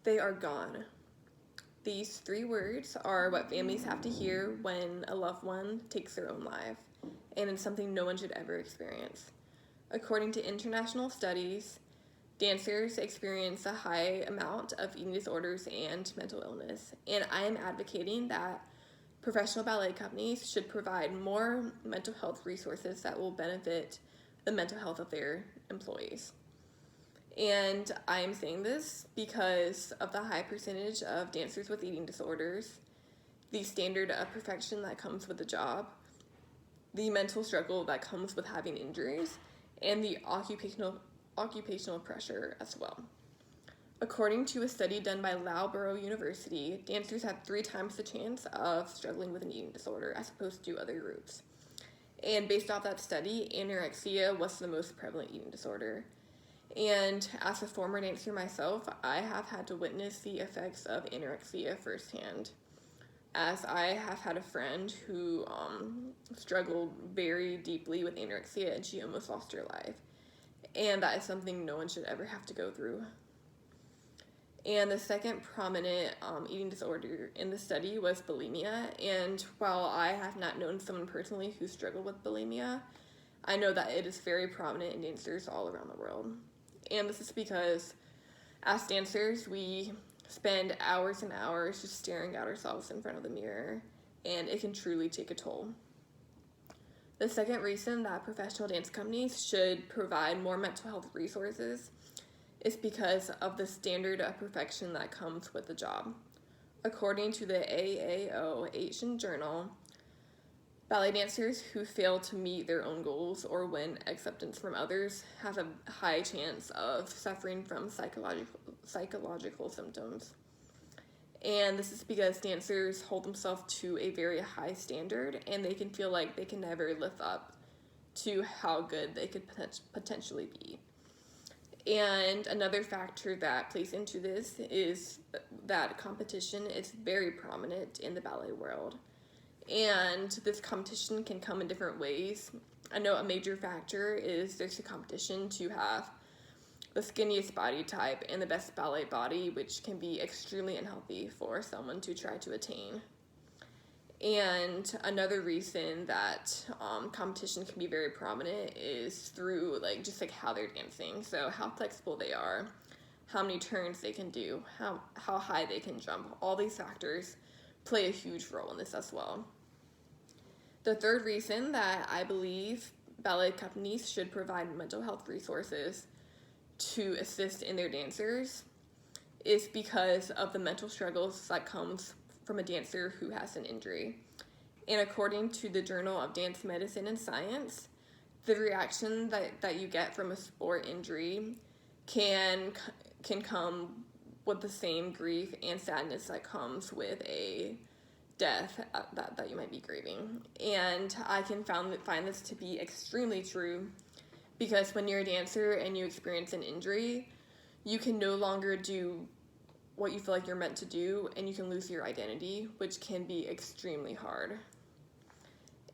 They are gone. These three words are what families have to hear when a loved one takes their own life, and it's something no one should ever experience. According to international studies, dancers experience a high amount of eating disorders and mental illness, and I am advocating that professional ballet companies should provide more mental health resources that will benefit the mental health of their employees. And I am saying this because of the high percentage of dancers with eating disorders, the standard of perfection that comes with the job, the mental struggle that comes with having injuries, and the occupational pressure as well. According to a study done by Loughborough University, dancers have 3 times the chance of struggling with an eating disorder as opposed to other groups. And based off that study, anorexia was the most prevalent eating disorder. And as a former dancer myself, I have had to witness the effects of anorexia firsthand, as I have had a friend who struggled very deeply with anorexia and she almost lost her life. And that is something no one should ever have to go through. And the second prominent eating disorder in the study was bulimia. And while I have not known someone personally who struggled with bulimia, I know that it is very prominent in dancers all around the world. And this is because as dancers, we spend hours and hours just staring at ourselves in front of the mirror, and it can truly take a toll. The second reason that professional dance companies should provide more mental health resources is because of the standard of perfection that comes with the job. According to the AAO Asian Journal, ballet dancers who fail to meet their own goals or win acceptance from others have a high chance of suffering from psychological symptoms. And this is because dancers hold themselves to a very high standard and they can feel like they can never live up to how good they could potentially be. And another factor that plays into this is that competition is very prominent in the ballet world. And this competition can come in different ways. I know a major factor is there's a competition to have the skinniest body type and the best ballet body, which can be extremely unhealthy for someone to try to attain. And another reason that competition can be very prominent is through just how they're dancing. So how flexible they are, how many turns they can do, how high they can jump. All these factors play a huge role in this as well. The third reason that I believe ballet companies should provide mental health resources to assist in their dancers is because of the mental struggles that comes from a dancer who has an injury. And according to the Journal of Dance Medicine and Science, the reaction that you get from a sport injury can come with the same grief and sadness that comes with a death that you might be grieving. And I can find this to be extremely true because when you're a dancer and you experience an injury, you can no longer do what you feel like you're meant to do, and you can lose your identity, which can be extremely hard.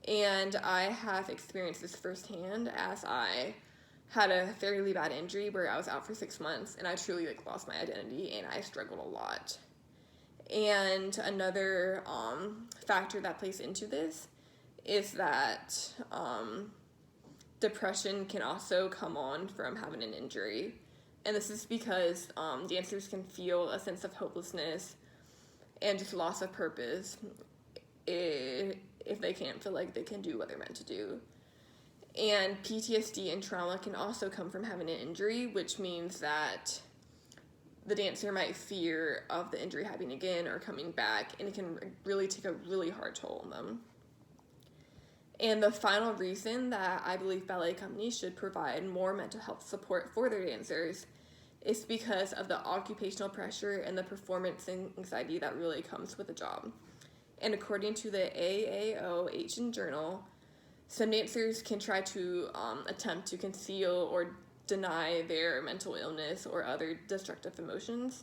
And I have experienced this firsthand as I had a fairly bad injury where I was out for 6 months and I truly lost my identity and I struggled a lot. And another factor that plays into this is that depression can also come on from having an injury. And this is because dancers can feel a sense of hopelessness and just loss of purpose if they can't feel like they can do what they're meant to do. And PTSD and trauma can also come from having an injury, which means that the dancer might fear of the injury happening again or coming back, and it can really take a really hard toll on them. And the final reason that I believe ballet companies should provide more mental health support for their dancers is because of the occupational pressure and the performance anxiety that really comes with the job. And according to the AAO Asian Journal, some dancers can try to attempt to conceal or deny their mental illness or other destructive emotions,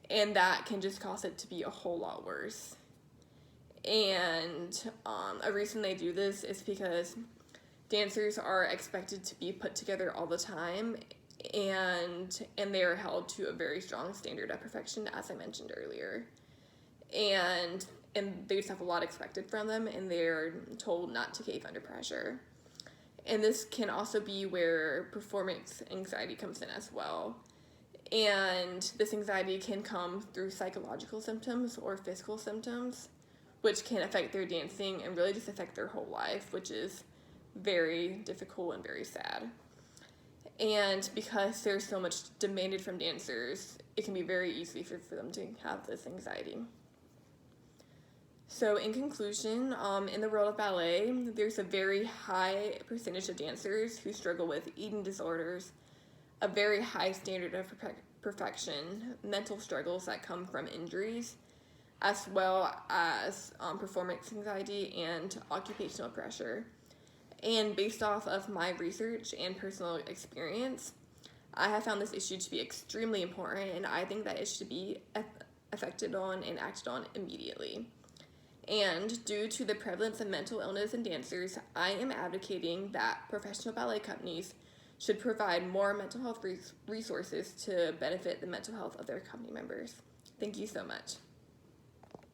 and that can just cause it to be a whole lot worse. And a reason they do this is because dancers are expected to be put together all the time, and they are held to a very strong standard of perfection, as I mentioned earlier. And they just have a lot expected from them, and they're told not to cave under pressure. And this can also be where performance anxiety comes in as well. And this anxiety can come through psychological symptoms or physical symptoms, which can affect their dancing and really just affect their whole life, which is very difficult and very sad. And because there's so much demanded from dancers, it can be very easy for them to have this anxiety. So in conclusion, in the world of ballet, there's a very high percentage of dancers who struggle with eating disorders, a very high standard of perfection, mental struggles that come from injuries, as well as performance anxiety and occupational pressure. And based off of my research and personal experience, I have found this issue to be extremely important, and I think that it should be affected on and acted on immediately. And due to the prevalence of mental illness in dancers, I am advocating that professional ballet companies should provide more mental health resources to benefit the mental health of their company members. Thank you so much.